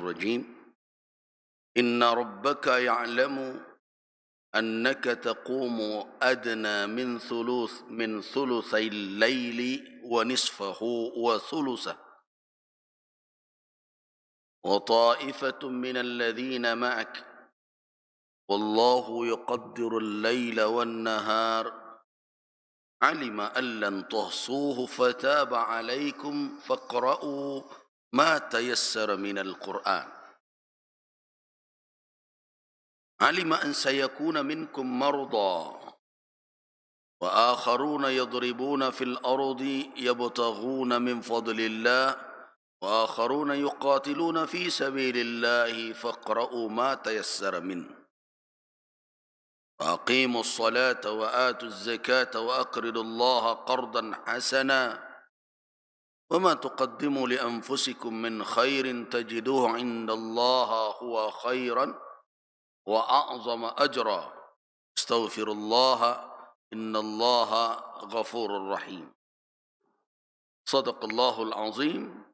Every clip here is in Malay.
الرجيم إن ربك يعلم أنك تقوم أدنى من ثلثي الليل ونصفه وثلثه وطائفة من الذين معك والله يقدر الليل والنهار علم أن لن تحصوه فتاب عليكم فاقرؤوا ما تيسر من القرآن علم أن سيكون منكم مرضى وآخرون يضربون في الأرض يبتغون من فضل الله وآخرون يقاتلون في سبيل الله فاقرؤوا ما تيسر منه وأقيموا الصلاة وآتوا الزكاة وأقرضوا الله قرضا حسنا وما تقدموا لأنفسكم من خير تجدوه عند الله هو خيرا وأعظم أجرا استغفر الله إن الله غفور رحيم. Sadaqallahul azim.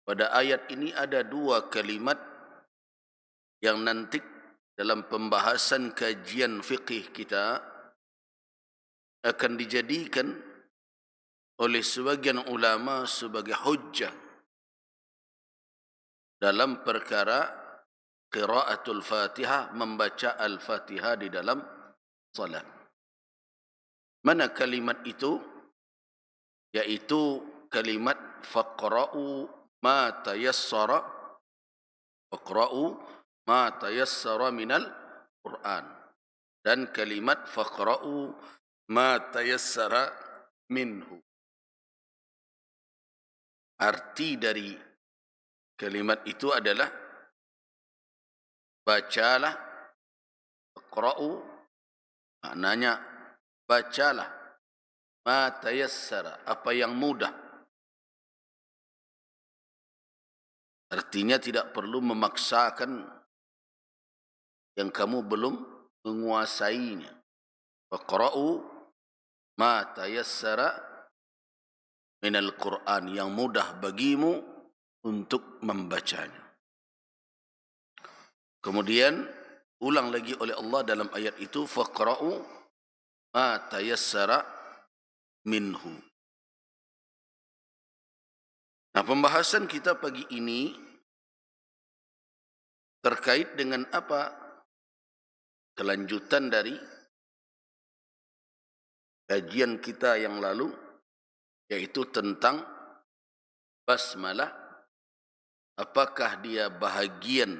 Pada ayat ini ada dua kalimat yang nanti dalam pembahasan kajian fiqih kita akan dijadikan oleh sebagian ulama sebagai hujjah dalam perkara qiraatul Fatihah, membaca Al-Fatihah di dalam salat. Mana kalimat itu? Yaitu kalimat faqra'u ma tayassara, faqra'u ma tayassara minal Qur'an, dan kalimat faqra'u ma tayassara minhu. Arti dari kalimat itu adalah bacalah, faqra'u maknanya bacalah, ma tayassara apa yang mudah. Artinya tidak perlu memaksakan yang kamu belum menguasainya. Faqra'u ma tayassara minal Qur'an, yang mudah bagimu untuk membacanya. Kemudian ulang lagi oleh Allah dalam ayat itu, faqra'u ma tayassara minhu. Nah, pembahasan kita pagi ini terkait dengan apa? Kelanjutan dari kajian kita yang lalu, yaitu tentang basmalah. Apakah dia bahagian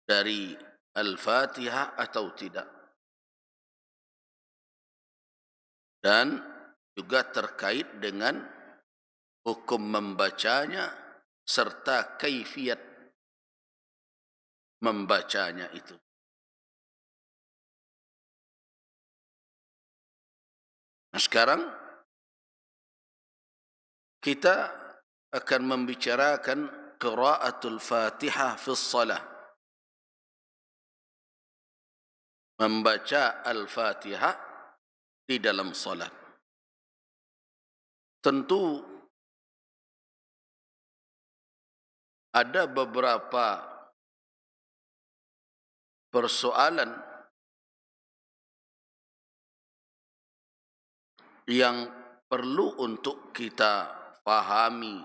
dari Al-Fatihah atau tidak? Dan juga terkait dengan hukum membacanya serta kaifiat membacanya itu. Nah, sekarang kita akan membicarakan qiraatul Fatihah fi shalah. Membaca Al-Fatihah di dalam salat. Tentu ada beberapa persoalan yang perlu untuk kita pahami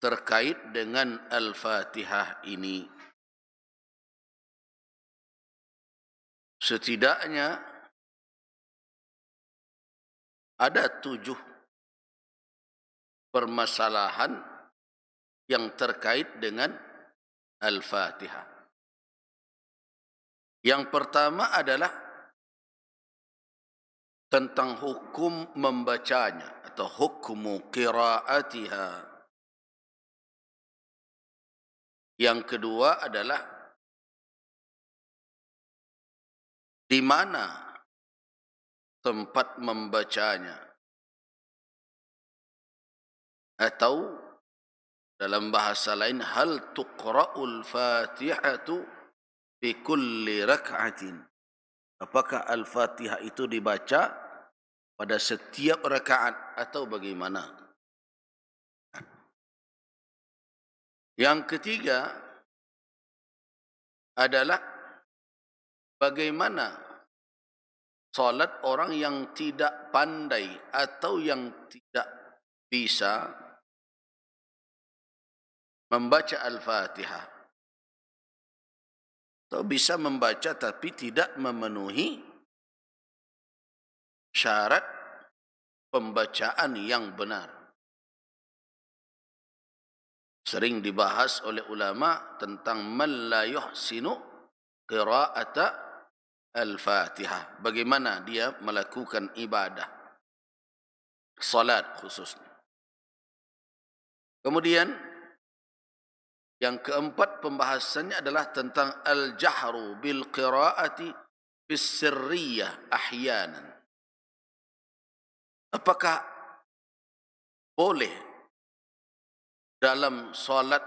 terkait dengan Al-Fatihah ini. Setidaknya ada 7 permasalahan yang terkait dengan Al-Fatihah. Yang pertama adalah tentang hukum membacanya atau hukmu qiraatiha. Yang kedua adalah di mana tempat membacanya, atau dalam bahasa lain, hal tuqra'ul Fatihatu fi kulli rak'atin. Apakah Al-Fatihah itu dibaca pada setiap rakaat atau bagaimana? Yang ketiga adalah bagaimana solat orang yang tidak pandai atau yang tidak bisa membaca Al-Fatihah, atau bisa membaca tapi tidak memenuhi syarat pembacaan yang benar. Sering dibahas oleh ulama tentang man la yuhsinu qira'ata Al-Fatihah. Bagaimana dia melakukan ibadah, salat khususnya. Kemudian yang keempat pembahasannya adalah tentang al-jahru bil qira'ati bis sirriyah ahyanan. Apakah boleh dalam salat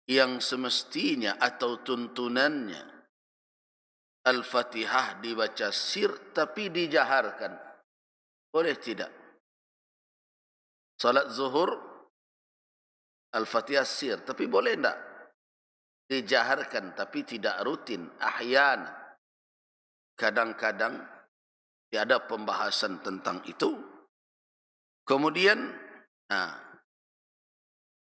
yang semestinya atau tuntunannya Al-Fatihah dibaca sir tapi dijaharkan? Boleh tidak? Salat zuhur Al-Fatihah sir, tapi boleh tidak dijaharkan tapi tidak rutin, ahyan? Kadang-kadang ada pembahasan tentang itu. Kemudian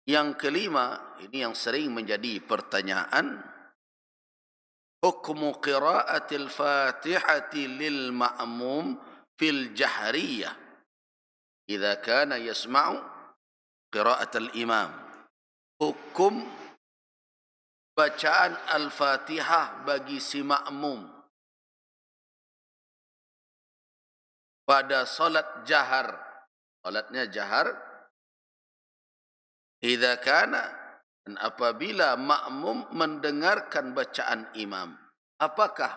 yang kelima, ini yang sering menjadi pertanyaan, hukmu qira'atil Fatihati lil ma'mum fil jahriyah idza kana yasma'u qira'atal imam. Hukum bacaan Al-Fatihah bagi si makmum pada salat jahar, salatnya jahar, idza kana, dan apabila makmum mendengarkan bacaan imam, apakah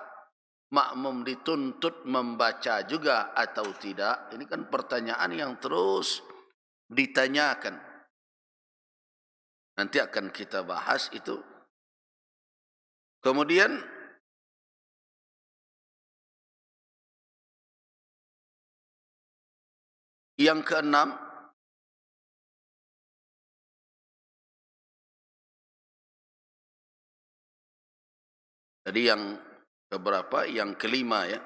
makmum dituntut membaca juga atau tidak? Ini kan pertanyaan yang terus ditanyakan. Nanti akan kita bahas itu. Kemudian yang keenam, jadi yang keberapa? Yang kelima ya.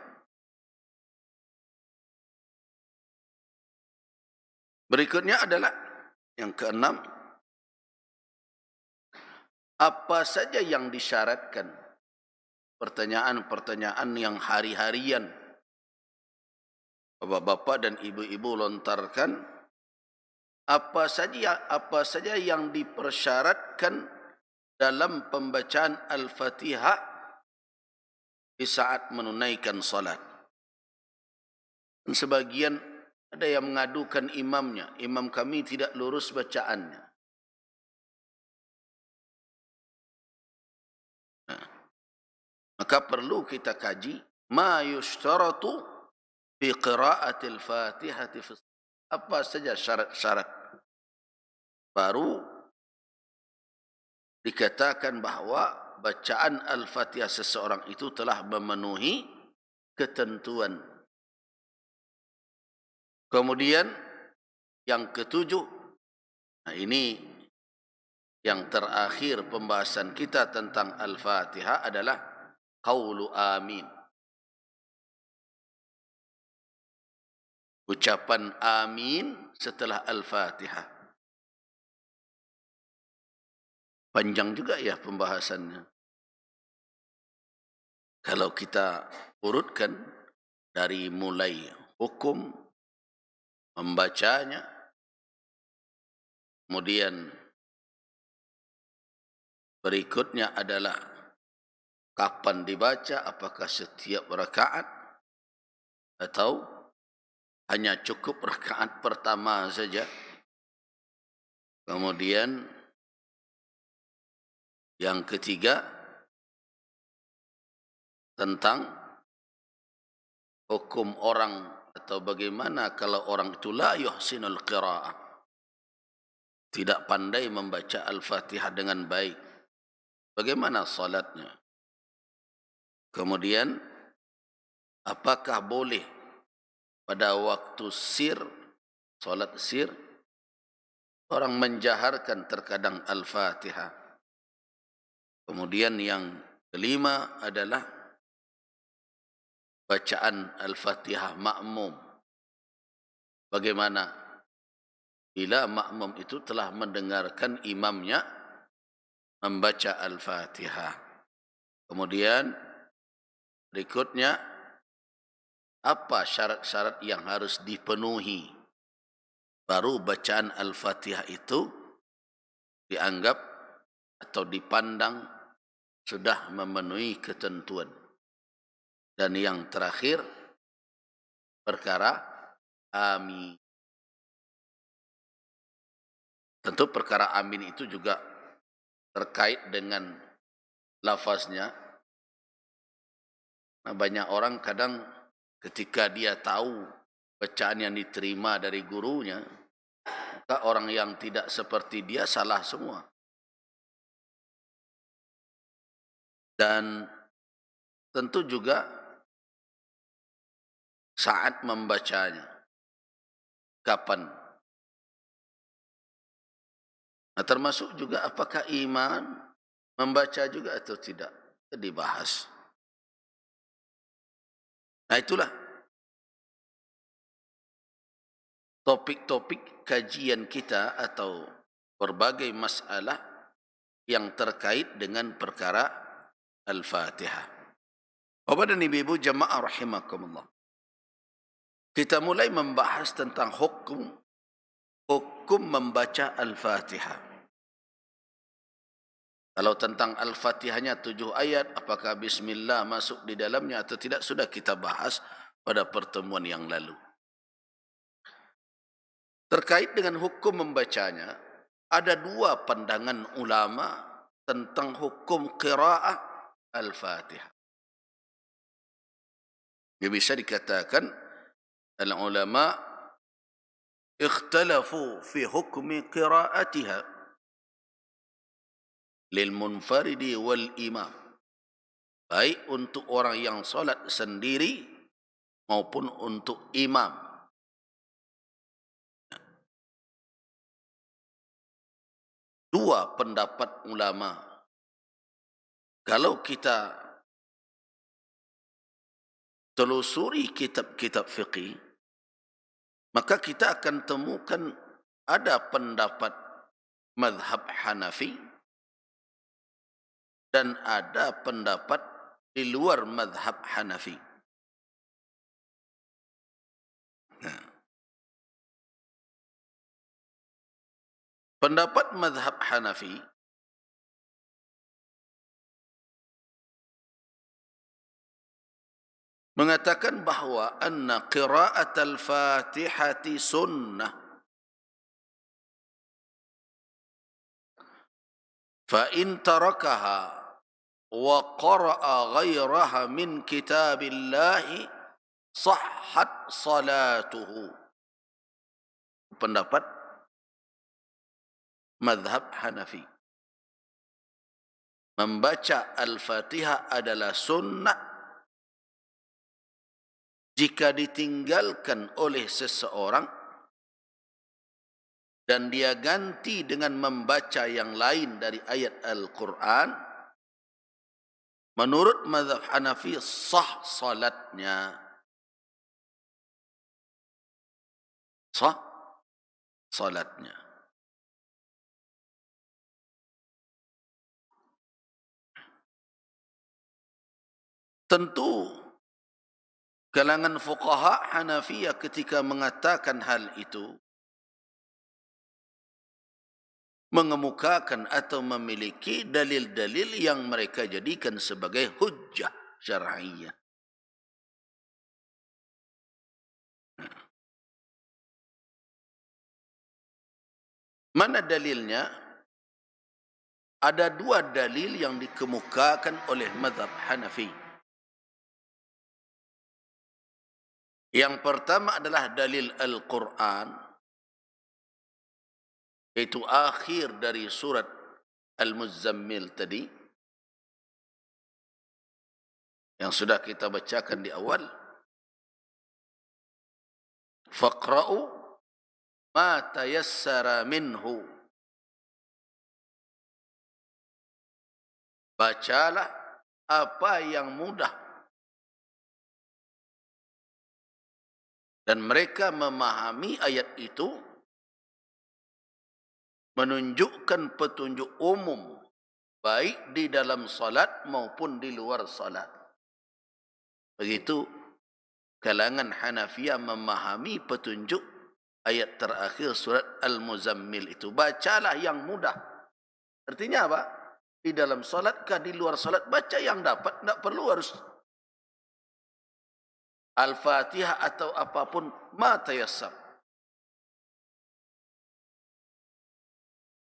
Berikutnya adalah yang keenam, apa saja yang disyaratkan? Pertanyaan-pertanyaan yang hari-harian bapak-bapak dan ibu-ibu lontarkan. Apa saja yang dipersyaratkan dalam pembacaan Al-Fatihah di saat menunaikan salat? Dan sebagian ada yang mengadukan imamnya, imam kami tidak lurus bacaannya. Maka perlu kita kaji ma yushtaratu fi qira'atil Fatihati fi, apa saja syarat-syarat, baru dikatakan bahawa bacaan Al-Fatihah seseorang itu telah memenuhi ketentuan. Kemudian yang ketujuh, ini yang terakhir pembahasan kita tentang Al-Fatihah adalah qaulu amin. Ucapan amin setelah Al-Fatihah. Panjang juga ya pembahasannya. Kalau kita urutkan dari mulai hukum membacanya, kemudian berikutnya adalah kapan dibaca, apakah setiap rakaat atau hanya cukup rakaat pertama saja. Kemudian yang ketiga tentang hukum orang, atau bagaimana kalau orang itu la yuhsinul qira'ah, tidak pandai membaca Al-Fatihah dengan baik, bagaimana salatnya? Kemudian apakah boleh pada waktu sir, salat sir, orang menjaharkan terkadang Al-Fatihah. Kemudian yang kelima adalah bacaan Al-Fatihah makmum. Bagaimana bila makmum itu telah mendengarkan imamnya membaca Al-Fatihah. Kemudian berikutnya, apa syarat-syarat yang harus dipenuhi baru bacaan Al-Fatihah itu dianggap atau dipandang sudah memenuhi ketentuan. Dan yang terakhir, perkara amin. Tentu perkara amin itu juga terkait dengan lafaznya. Nah, banyak orang kadang ketika dia tahu bacaan yang diterima dari gurunya, maka orang yang tidak seperti dia salah semua. Dan tentu juga saat membacanya, kapan. Nah, termasuk juga apakah iman membaca juga atau tidak, dibahas. Nah, itulah topik-topik kajian kita atau berbagai masalah yang terkait dengan perkara Al-Fatihah. Bapak dan Ibu jemaah rahimakumullah. Kita mulai membahas tentang hukum membaca Al-Fatihah. Kalau tentang Al-Fatihahnya 7 ayat, apakah Bismillah masuk di dalamnya atau tidak, sudah kita bahas pada pertemuan yang lalu. Terkait dengan hukum membacanya, ada 2 pandangan ulama tentang hukum qiraah Al-Fatihah. Dia bisa dikatakan, al-ulama ikhtalafu fi hukmi qiraatiha lil munfaridi wal imam, baik untuk orang yang salat sendiri maupun untuk imam. Dua pendapat ulama. Kalau kita telusuri kitab-kitab fiqih, maka kita akan temukan ada pendapat mazhab Hanafi dan ada pendapat di luar mazhab Hanafi. Nah, pendapat mazhab Hanafi mengatakan bahawa anna qira'at al-Fatihati sunnah. Fa in tarakaha wa qara'a ghairaha min kitabillahi sahhat salatuhu. Pendapat mazhab Hanafi. Membaca Al-Fatihah adalah sunnah jika ditinggalkan oleh seseorang dan dia ganti dengan membaca yang lain dari ayat Al-Quran, menurut mazhab Hanafi sah salatnya. Sah salatnya. Tentu kalangan fuqaha Hanafiyah ketika mengatakan hal itu mengemukakan atau memiliki dalil-dalil yang mereka jadikan sebagai hujjah syar'iyah. Mana dalilnya? Ada 2 dalil yang dikemukakan oleh mazhab Hanafi. Yang pertama adalah dalil Al-Quran, yaitu akhir dari surat Al-Muzammil tadi, yang sudah kita bacakan di awal. Faqra'u ma tayassara minhu. Bacalah apa yang mudah. Dan mereka memahami ayat itu menunjukkan petunjuk umum, baik di dalam salat maupun di luar salat. Begitu kalangan Hanafiyah memahami petunjuk ayat terakhir surat Al-Muzammil itu. Bacalah yang mudah. Artinya apa? Di dalam salat kah, di luar salat, baca yang dapat. Tak perlu harus Al-Fatihah atau apapun, ma tayassar.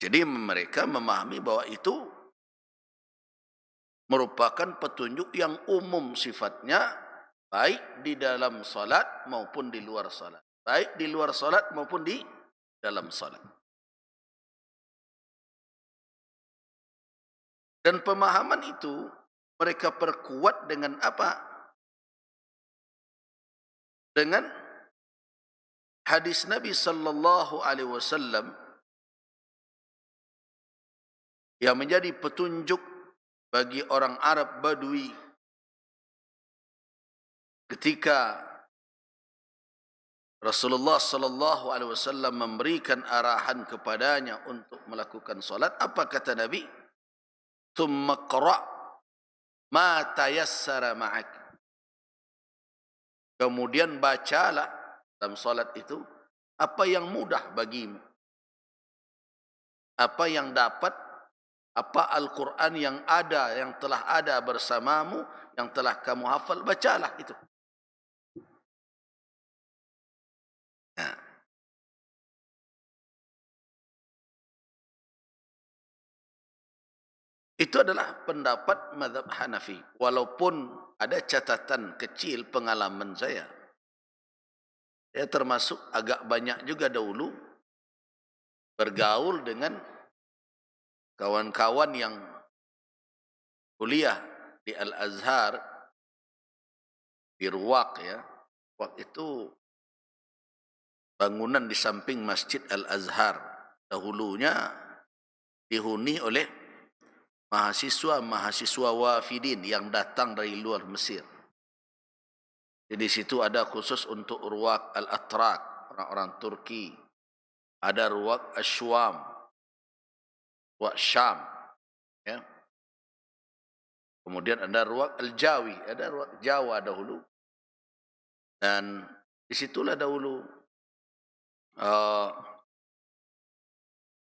Jadi mereka memahami bahwa itu merupakan petunjuk yang umum sifatnya, baik di dalam salat maupun di luar salat. Baik di luar salat maupun di dalam salat. Dan pemahaman itu mereka perkuat dengan apa? Dengan hadis Nabi sallallahu alaihi wasallam yang menjadi petunjuk bagi orang Arab Badui ketika Rasulullah sallallahu alaihi wasallam memberikan arahan kepadanya untuk melakukan salat. Apa kata Nabi? Tsumma qra' ma tayassara ma'ak. Kemudian bacalah dalam salat itu apa yang mudah bagimu. Apa yang dapat, apa Al-Quran yang ada, yang telah ada bersamamu, yang telah kamu hafal, bacalah itu. Nah. Itu adalah pendapat mazhab Hanafi. Walaupun ada catatan kecil pengalaman saya. Saya termasuk agak banyak juga dahulu bergaul dengan kawan-kawan yang kuliah di Al-Azhar, di Ruwaq ya. Ruwaq itu bangunan di samping Masjid Al-Azhar. Dahulunya dihuni oleh mahasiswa wafidin yang datang dari luar Mesir. Di situ ada khusus untuk Ruwaq Al-Atrak, orang-orang Turki. Ada Ruwaq Asyam, Ruwaq Syam. Ya. Kemudian ada Ruwaq Al-Jawi, ada Ruwaq Jawa dahulu. Dan disitulah dahulu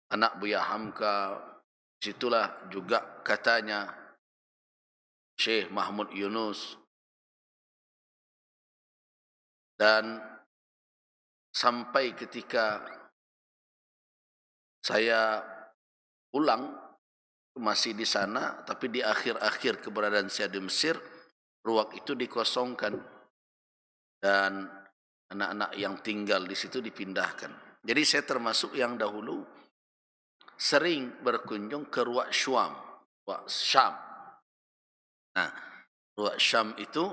anak Buya Hamka, disitulah juga katanya Syekh Mahmud Yunus. Dan sampai ketika saya pulang, masih di sana, tapi di akhir-akhir keberadaan saya di Mesir, Ruwaq itu dikosongkan dan anak-anak yang tinggal di situ dipindahkan. Jadi saya termasuk yang dahulu sering berkunjung ke Ruwaq Syam, Ruwaq Syam. Nah, Ruwaq Syam itu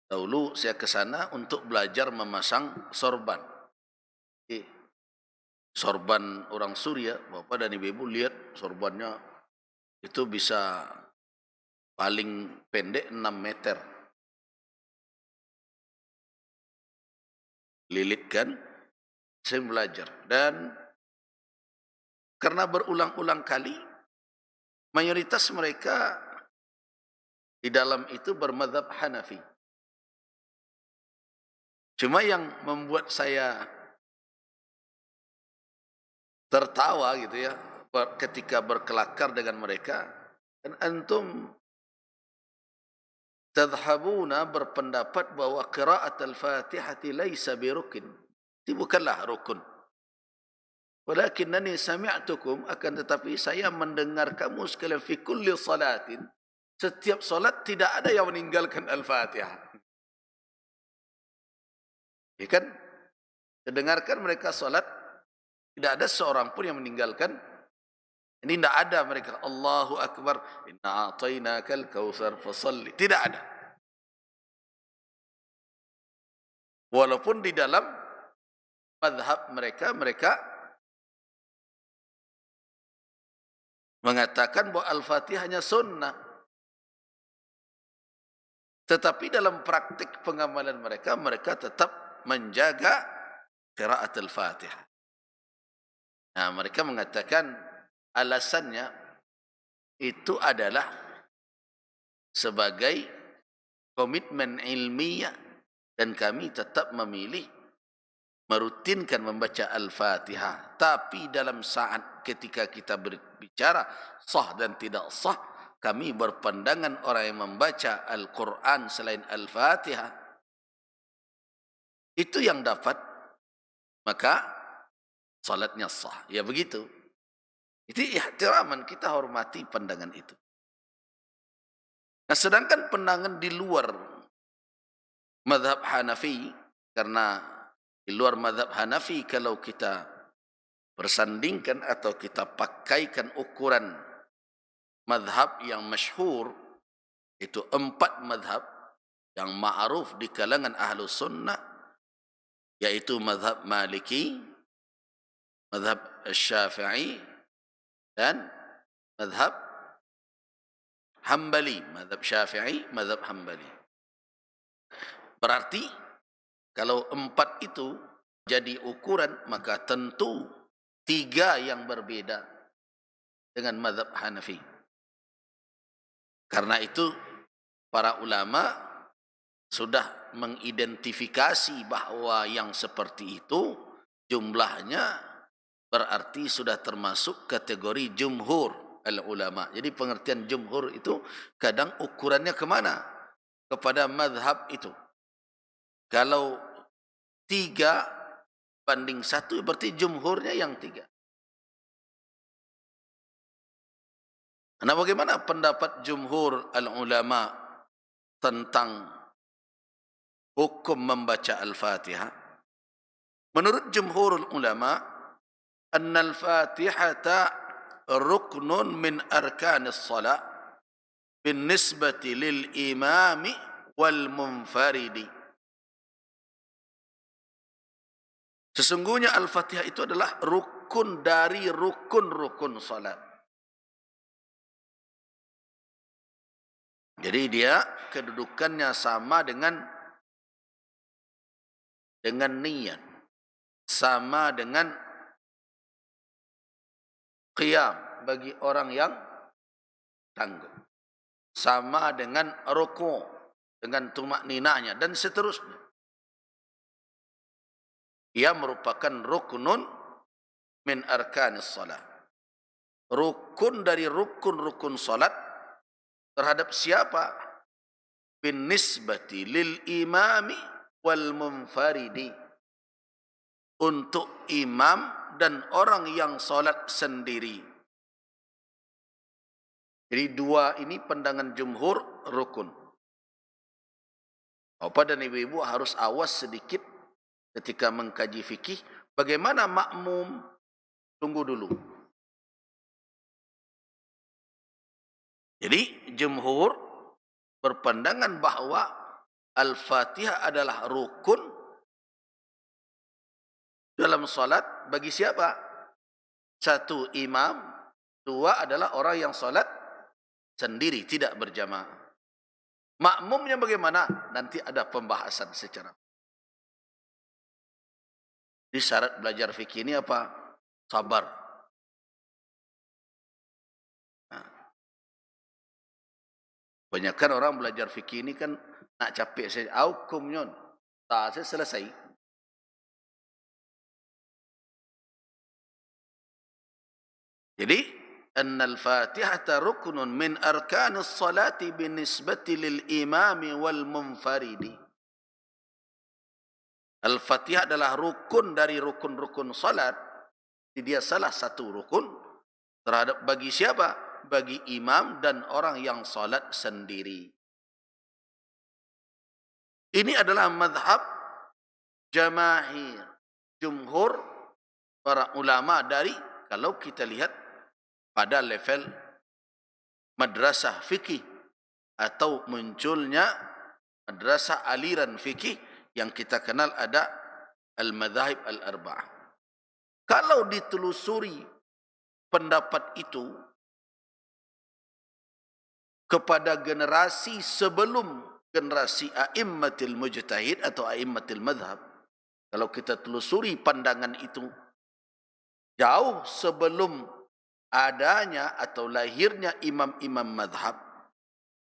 dahulu saya ke sana untuk belajar memasang sorban. Sorban orang Suria, Bapak dan Ibu lihat sorbannya itu bisa paling pendek 6 meter. Lilitkan, saya belajar. Dan karena berulang-ulang kali, mayoritas mereka di dalam itu bermadzhab Hanafi. Cuma yang membuat saya tertawa gitu ya, ketika berkelakar dengan mereka, dan antum tadhhabuna berpendapat bahwa qira'at al-Fatihati laisa birukn. Itu bukanlah rukun. Walakinnani sami'tukum, akan tetapi saya mendengar kamu sekalian fi kulli salatin, setiap salat tidak ada yang meninggalkan al-Fatihah. Ya kan? Dengarkan mereka salat, tidak ada seorang pun yang meninggalkan. Ini tidak ada mereka Allahu Akbar, inna a'tainakal kautsar fasalli. Tidak ada. Walaupun di dalam madhab mereka, mereka mengatakan bahwa Al-Fatihah hanya sunnah. Tetapi dalam praktik pengamalan mereka, mereka tetap menjaga qiraat Al-Fatihah. Nah, mereka mengatakan alasannya itu adalah sebagai komitmen ilmiah, dan kami tetap memilih merutinkan membaca Al-Fatihah. Tapi dalam saat ketika kita berbicara sah dan tidak sah, kami berpandangan orang yang membaca Al-Quran selain Al-Fatihah itu yang dapat, maka salatnya sah. Ya begitu. Itu ihtiraman, kita hormati pandangan itu. Nah, sedangkan pandangan di luar mazhab Hanafi, karena di luar mazhab Hanafi kalau kita bersandingkan atau kita pakaikan ukuran mazhab yang masyhur, itu 4 mazhab yang ma'ruf di kalangan ahlu sunnah, yaitu mazhab Maliki, mazhab Syafi'i, dan mazhab Hambali. Mazhab Syafi'i, mazhab Hambali. Berarti kalau 4 itu jadi ukuran, maka tentu 3 yang berbeda dengan mazhab Hanafi. Karena itu para ulama sudah mengidentifikasi bahwa yang seperti itu jumlahnya berarti sudah termasuk kategori jumhur al-ulama. Jadi pengertian jumhur itu kadang ukurannya kemana? Kepada mazhab itu. Kalau 3 banding 1 berarti jumhurnya yang 3. Nah, bagaimana pendapat jumhur al-ulama tentang hukum membaca Al-Fatihah? Menurut jumhur ulama, anna al-Fatihata ruknun min arkanis salat binisbati lil imami wal munfaridi. Sesungguhnya Al-Fatihah itu adalah rukun dari rukun-rukun salat. Jadi dia kedudukannya sama dengan niat, sama dengan qiyam bagi orang yang tangguh, sama dengan ruku' dengan tumakninanya, dan seterusnya. Ia merupakan ruknun min arkanis salat. Rukun dari rukun-rukun salat terhadap siapa? Bin nisbati lil imami wal munfaridi. Untuk imam dan orang yang salat sendiri. Jadi 2 ini pandangan jumhur rukun. Bapak dan ibu-ibu harus awas sedikit ketika mengkaji fikih. Bagaimana makmum? Tunggu dulu. Jadi jumhur berpandangan bahwa Al-Fatihah adalah rukun dalam salat bagi siapa? 1 imam, 2 adalah orang yang salat sendiri, tidak berjamaah. Makmumnya bagaimana? Nanti ada pembahasan secara. Di syarat belajar fikih ini apa? Sabar. Banyakkan orang belajar fikih ini kan nak capek saja. Hukum nyon. Tak selesai. Jadi, annal Fatihata ruknun min arkanis salati binisbati lil imami wal munfaridi. Al-Fatihah adalah rukun dari rukun-rukun salat. Dia salah satu rukun terhadap bagi siapa? Bagi imam dan orang yang salat sendiri. Ini adalah mazhab jamaahir, jumhur para ulama dari, kalau kita lihat pada level madrasah fikih atau munculnya madrasah aliran fikih yang kita kenal, ada al-madhahib al-arba'ah. Kalau ditelusuri pendapat itu kepada generasi sebelum generasi a'immatil mujtahid atau a'immatil madhab, kalau kita telusuri pandangan itu jauh sebelum adanya atau lahirnya imam-imam madhab,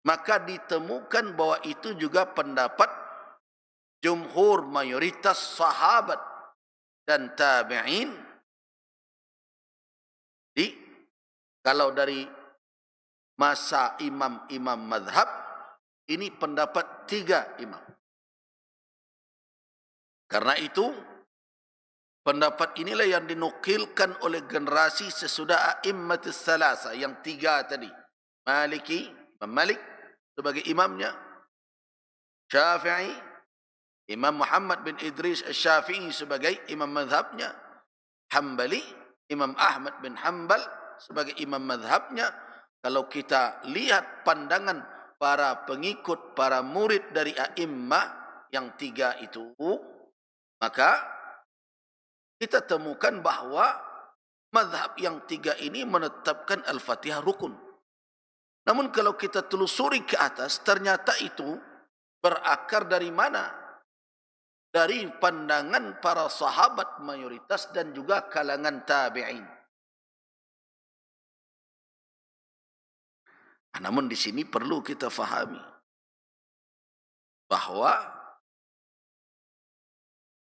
maka ditemukan bahwa itu juga pendapat jumhur mayoritas sahabat dan tabi'in. Kalau dari masa imam-imam madhab, ini pendapat 3 imam. Karena itu, pendapat inilah yang dinukilkan oleh generasi sesudah a'immatus salasa, yang 3 tadi. Maliki, Imam Malik sebagai imamnya, Syafi'i, Imam Muhammad bin Idris Asy-Syafi'i sebagai imam madhabnya, Hambali, Imam Ahmad bin Hanbal sebagai imam madhabnya. Kalau kita lihat pandangan para pengikut, para murid dari a'immah yang 3 itu, maka kita temukan bahawa madhab yang 3 ini menetapkan Al-Fatihah rukun. Namun kalau kita telusuri ke atas, ternyata itu berakar dari mana? Dari pandangan para sahabat mayoritas dan juga kalangan tabi'in. Namun di sini perlu kita fahami bahawa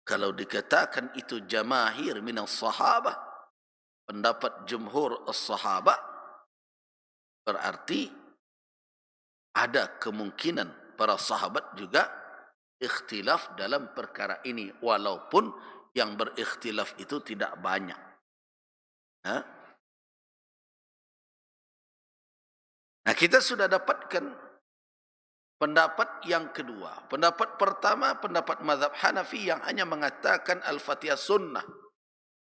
kalau dikatakan itu jamahir minas sahabah, pendapat jumhur as-sahabah, berarti ada kemungkinan para sahabat juga ikhtilaf dalam perkara ini, walaupun yang berikhtilaf itu tidak banyak. Nah, kita sudah dapatkan pendapat yang kedua. Pendapat pertama, pendapat mazhab Hanafi yang hanya mengatakan Al-Fatihah sunnah.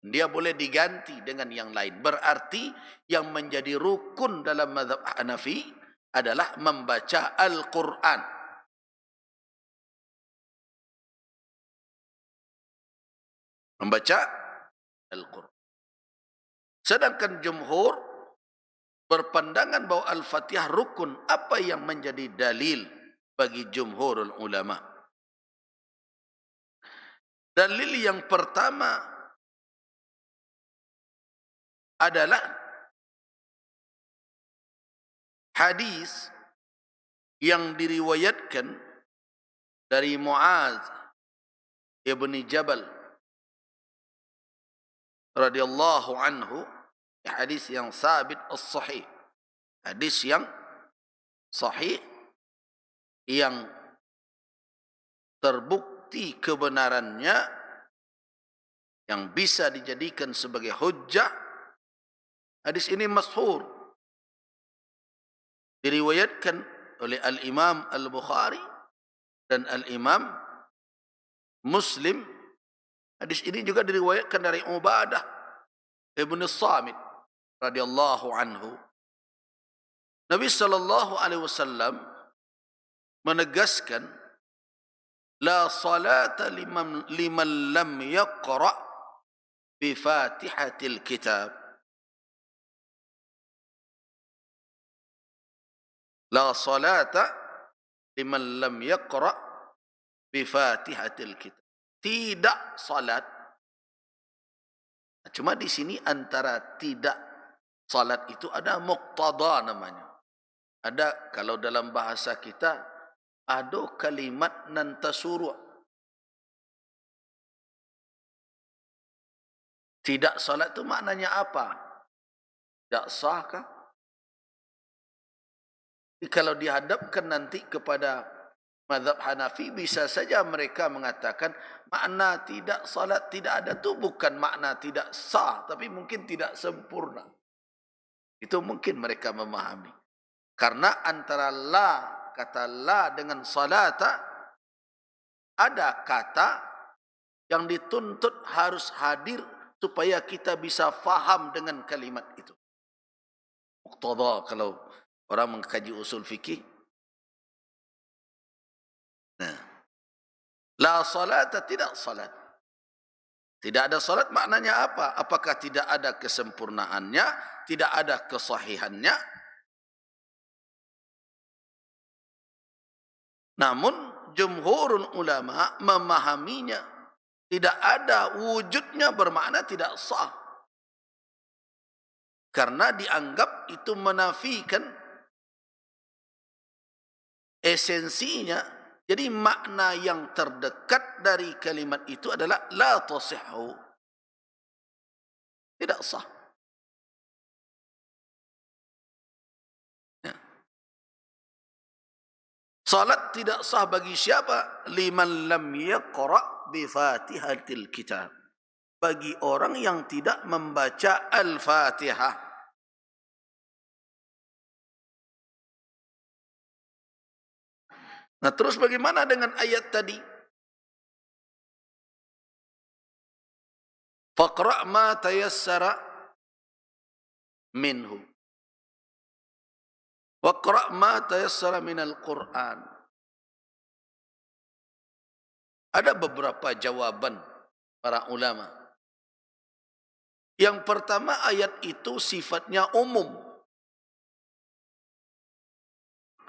Dia boleh diganti dengan yang lain. Berarti yang menjadi rukun dalam mazhab Hanafi adalah membaca Al-Quran. Membaca Al-Quran. Sedangkan jumhur berpandangan bahawa Al-Fatihah rukun. Apa yang menjadi dalil bagi jumhurul ulama? Dalil yang pertama adalah hadis yang diriwayatkan dari Muaz ibn Jabal radhiyallahu anhu, hadis yang sabit as-sahih, hadis yang sahih yang terbukti kebenarannya, yang bisa dijadikan sebagai hujjah. Hadis ini masyhur, diriwayatkan oleh Al-Imam Al-Bukhari dan Al-Imam Muslim. Hadis ini juga diriwayatkan dari Ubadah ibn Samit radhiyallahu anhu. Nabi sallallahu alaihi wasallam menegaskan, la salata liman lam yaqra bi Fatihatil Kitab. La salata liman lam yaqra bi Fatihatil Kitab. Tidak salat. Cuma di sini antara tidak salat itu ada muqtada namanya. Ada, kalau dalam bahasa kita, ada kalimat nan tasuru'. Tidak salat itu maknanya apa? Tak sah kah? Kalau dihadapkan nanti kepada mazhab Hanafi, bisa saja mereka mengatakan makna tidak salat tidak ada tu bukan makna tidak sah, tapi mungkin tidak sempurna. Itu mungkin mereka memahami. Karena antara la, kata la dengan salata, ada kata yang dituntut harus hadir supaya kita bisa faham dengan kalimat itu. Muqtada kalau orang mengkaji usul fikih. Nah, la salata tidak salat. Tidak ada salat maknanya apa? Apakah tidak ada kesempurnaannya? Tidak ada kesahihannya? Namun jumhurul ulama memahaminya. Tidak ada wujudnya bermakna tidak sah. Karena dianggap itu menafikan esensinya. Jadi makna yang terdekat dari kalimat itu adalah la tasihhu. Tidak sah. Ya. Salat tidak sah bagi siapa? Liman lam yaqra' bi Fatihatil Kitab. Bagi orang yang tidak membaca Al-Fatihah. Nah, terus bagaimana dengan ayat tadi? Faqra' ma tayassara minhu. Waqra' ma tayassara minal Qur'an. Ada beberapa jawaban para ulama. Yang pertama, ayat itu sifatnya umum.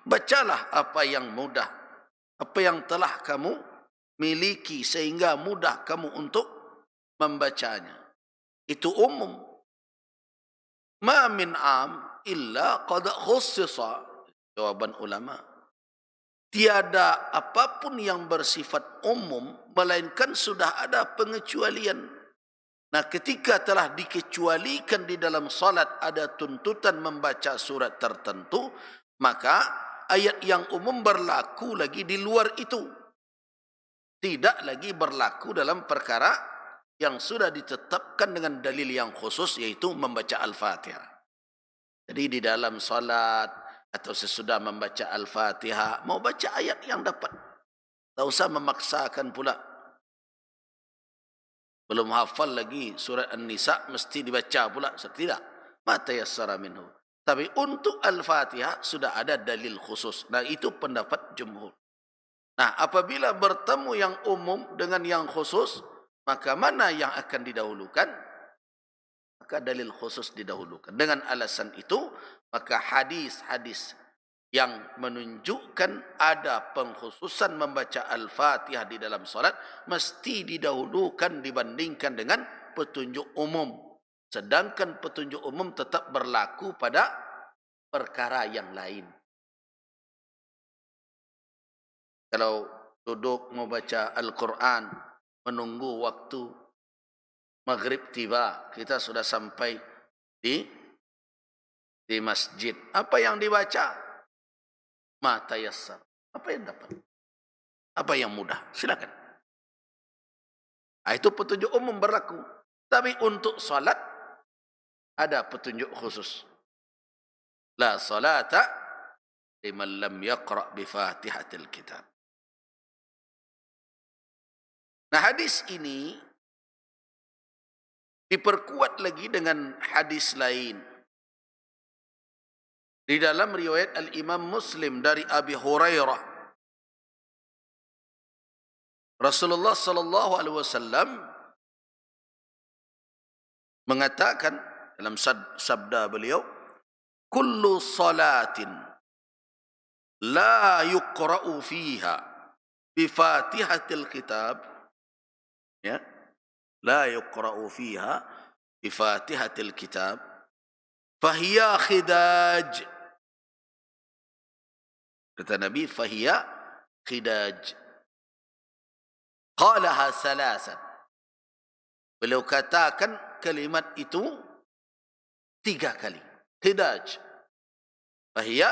Bacalah apa yang mudah, apa yang telah kamu miliki sehingga mudah kamu untuk membacanya. Itu umum. Ma min am illa qad khussisa. Jawaban ulama. Tiada apapun yang bersifat umum melainkan sudah ada pengecualian. Nah, ketika telah dikecualikan di dalam salat ada tuntutan membaca surat tertentu, maka ayat yang umum berlaku lagi di luar itu. Tidak lagi berlaku dalam perkara yang sudah ditetapkan dengan dalil yang khusus, yaitu membaca Al-Fatihah. Jadi di dalam salat atau sesudah membaca Al-Fatihah, mau baca ayat yang dapat. Tak usah memaksakan pula. Belum hafal lagi surat An-Nisa, mesti dibaca pula. Tidak. Ma tayassara minhu. Tapi untuk Al-Fatihah sudah ada dalil khusus. Nah, itu pendapat jumhur. Nah, apabila bertemu yang umum dengan yang khusus, maka mana yang akan didahulukan? Maka dalil khusus didahulukan. Dengan alasan itu, maka hadis-hadis yang menunjukkan ada pengkhususan membaca Al-Fatihah di dalam salat mesti didahulukan dibandingkan dengan petunjuk umum. Sedangkan petunjuk umum tetap berlaku pada perkara yang lain. Kalau duduk membaca Al-Quran, menunggu waktu maghrib tiba, kita sudah sampai di masjid. Apa yang dibaca? Ma tayassar. Apa yang dapat? Apa yang mudah? Silakan. Itu petunjuk umum berlaku. Tapi untuk salat ada petunjuk khusus. La salata liman lam yaqra' bi Fatihatil Kitab. Nah, hadis ini diperkuat lagi dengan hadis lain. Di dalam riwayat Al-Imam Muslim dari Abi Hurairah, Rasulullah sallallahu alaihi wasallam mengatakan dalam sabda beliau, kullu salatin la yuqra'u fiha bi Fatihatil Kitab, ya, la yuqra'u fiha bi Fatihatil Kitab fahiya khidaj. Kata Nabi, fahiya khidaj. Qalaha salasan. Beliau katakan kalimat itu 3 kali. Khidaj. Fahiya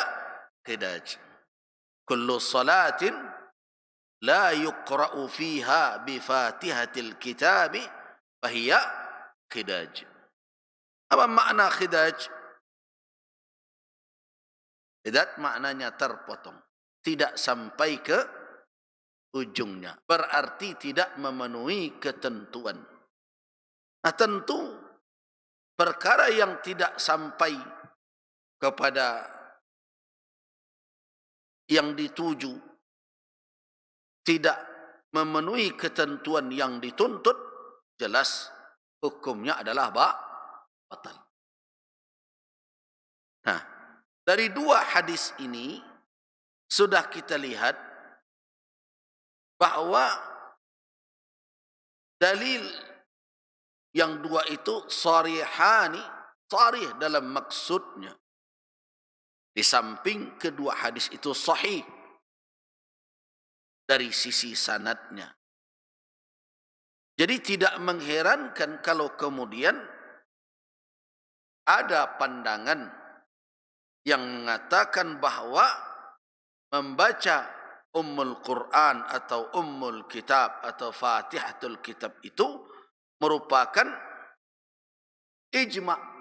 khidaj. Kullu salatin la yuqra'u fiha bi Fatihatil Kitab fahiya khidaj. Apa makna khidaj? Khidaj maknanya terpotong, tidak sampai ke ujungnya. Berarti tidak memenuhi ketentuan. Nah, tentu perkara yang tidak sampai kepada yang dituju, tidak memenuhi ketentuan yang dituntut, jelas hukumnya adalah batal. Nah, dari dua hadis ini sudah kita lihat bahwa dalil yang dua itu sarihani, sarih dalam maksudnya. Di samping kedua hadis itu sahih dari sisi sanadnya. Jadi tidak mengherankan kalau kemudian ada pandangan yang mengatakan bahwa membaca Ummul Quran atau Ummul Kitab atau Fatihatul Kitab itu merupakan ijma'.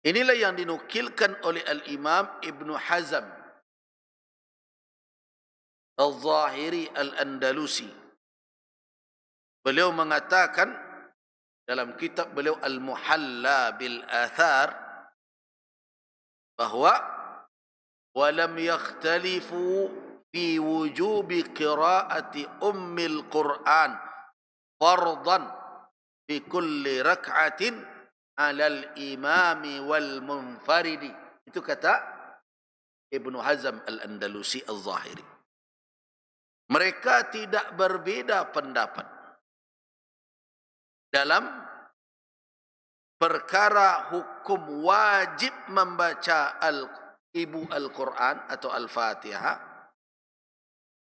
Inilah yang dinukilkan oleh Al-Imam Ibn Hazm Al-Zahiri Al-Andalusi. Beliau mengatakan dalam kitab beliau Al-Muhalla Bil-Athar bahwa walam yakhtalifu fi wujubi qiraati ummil Qur'an fardan fi kulli rak'atin alal imami wal munfaridi. Itu kata Ibnu Hazm Al-Andalusi Al-Zahiri. Mereka tidak berbeda pendapat dalam perkara hukum wajib membaca ibu Al-Quran atau Al-Fatihah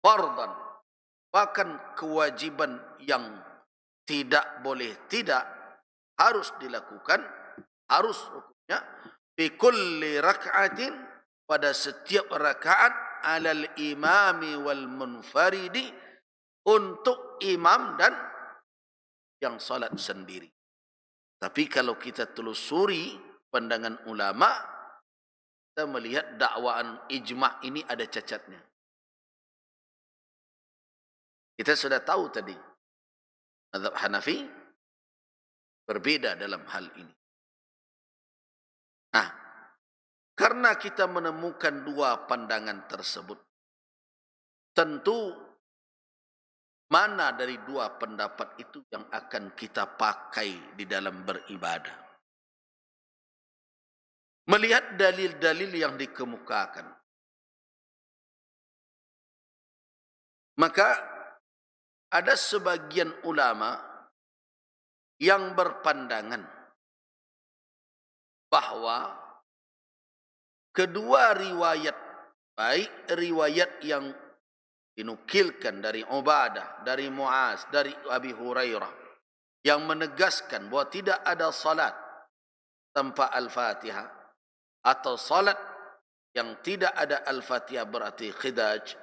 fardan, bahkan kewajiban yang tidak boleh tidak, harus dilakukan, harus hukumnya fi kulli rak'atin, pada setiap rakaat, alal imami wal munfaridi, untuk imam dan yang salat sendiri. Tapi kalau kita telusuri pandangan ulama, kita melihat dakwaan ijma' ini ada cacatnya. Kita sudah tahu tadi, mazhab Hanafi berbeda dalam hal ini. Nah, karena kita menemukan dua pandangan tersebut, tentu mana dari dua pendapat itu yang akan kita pakai di dalam beribadah. Melihat dalil-dalil yang dikemukakan, maka ada sebagian ulama yang berpandangan bahwa kedua riwayat, baik riwayat yang dinukilkan dari Ubadah, dari Muaz, dari Abi Hurairah, yang menegaskan bahwa tidak ada salat tanpa Al-Fatihah, atau salat yang tidak ada Al-Fatihah berarti khidaj,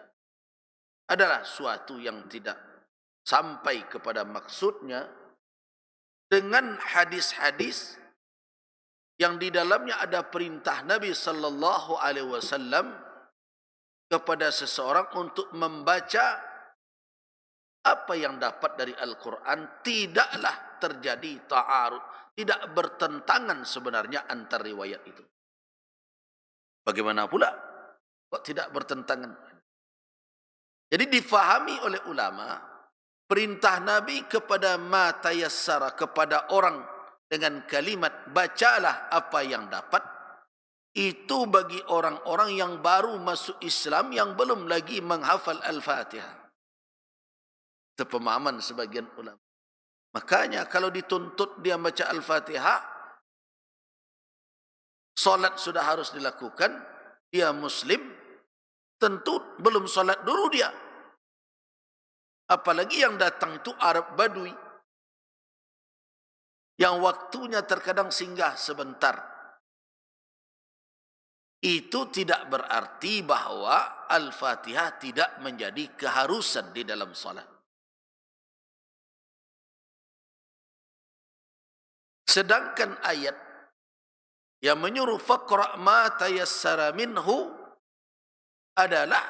adalah suatu yang tidak sampai kepada maksudnya, dengan hadis-hadis yang di dalamnya ada perintah Nabi sallallahu alaihi wasallam kepada seseorang untuk membaca apa yang dapat dari Al-Quran. Tidaklah terjadi ta'arud, tidak bertentangan sebenarnya antar riwayat itu. Bagaimana pula kok tidak bertentangan? Jadi difahami oleh ulama, perintah Nabi kepada ma tayassara, kepada orang dengan kalimat bacalah apa yang dapat, itu bagi orang-orang yang baru masuk Islam, yang belum lagi menghafal Al-Fatihah. Itu pemahaman sebagian ulama. Makanya kalau dituntut dia baca Al-Fatihah, solat sudah harus dilakukan, dia Muslim, tentu belum solat dulu dia. Apalagi yang datang itu Arab Badui, yang waktunya terkadang singgah sebentar. Itu tidak berarti bahwa Al-Fatihah tidak menjadi keharusan di dalam salat. Sedangkan ayat yang menyuruh faqra' ma tayassara minhu adalah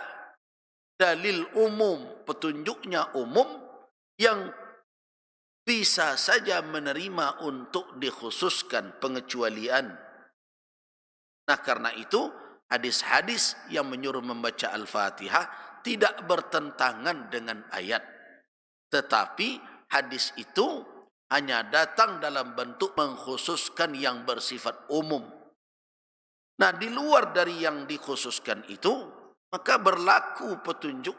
dalil umum, petunjuknya umum, yang bisa saja menerima untuk dikhususkan pengecualian. Nah, karena itu hadis-hadis yang menyuruh membaca Al-Fatihah tidak bertentangan dengan ayat. Tetapi hadis itu hanya datang dalam bentuk mengkhususkan yang bersifat umum. Nah, di luar dari yang dikhususkan itu, maka berlaku petunjuk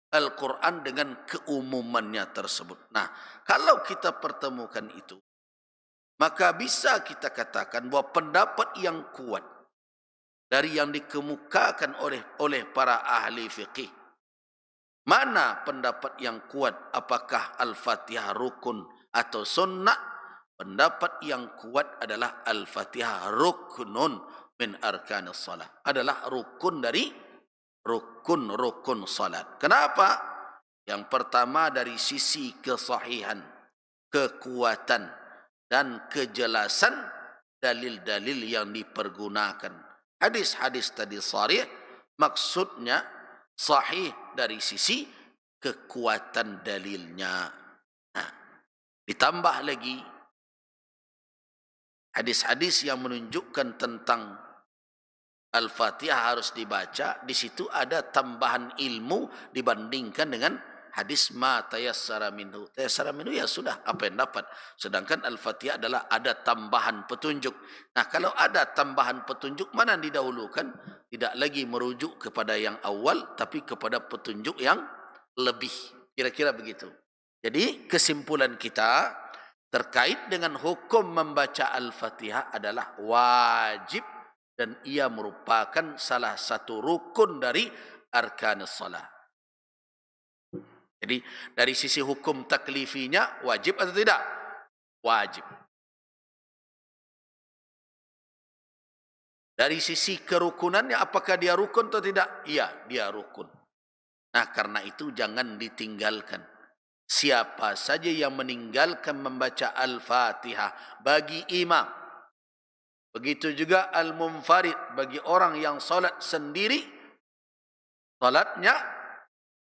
Al-Quran dengan keumumannya tersebut. Nah, kalau kita pertemukan itu, maka bisa kita katakan bahwa pendapat yang kuat dari yang dikemukakan oleh para ahli fiqih. Mana pendapat yang kuat? Apakah Al-Fatihah rukun atau sunnah? Pendapat yang kuat adalah Al-Fatihah rukunun min arkanis salat. Adalah rukun dari rukun-rukun salat. Kenapa? Yang pertama dari sisi kesahihan, kekuatan dan kejelasan dalil-dalil yang dipergunakan. Hadis-hadis tadi sharih, maksudnya sahih dari sisi kekuatan dalilnya. Nah, ditambah lagi hadis-hadis yang menunjukkan tentang Al-Fatihah harus dibaca. Di situ ada tambahan ilmu dibandingkan dengan hadis ma tayassara minhu. Tayassara minhu ya sudah apa yang dapat. Sedangkan Al-Fatihah adalah ada tambahan petunjuk. Nah, kalau ada tambahan petunjuk, mana yang didahulukan? Tidak lagi merujuk kepada yang awal, tapi kepada petunjuk yang lebih. Kira-kira begitu. Jadi kesimpulan kita terkait dengan hukum membaca Al-Fatihah adalah wajib dan ia merupakan salah satu rukun dari arkanus salat. Jadi dari sisi hukum taklifinya wajib atau tidak? Wajib. Dari sisi kerukunannya apakah dia rukun atau tidak? Iya, dia rukun. Nah, karena itu jangan ditinggalkan. Siapa saja yang meninggalkan membaca Al-Fatihah bagi imam, begitu juga al-munfarid bagi orang yang salat sendiri, salatnya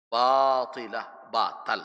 batilah, batal.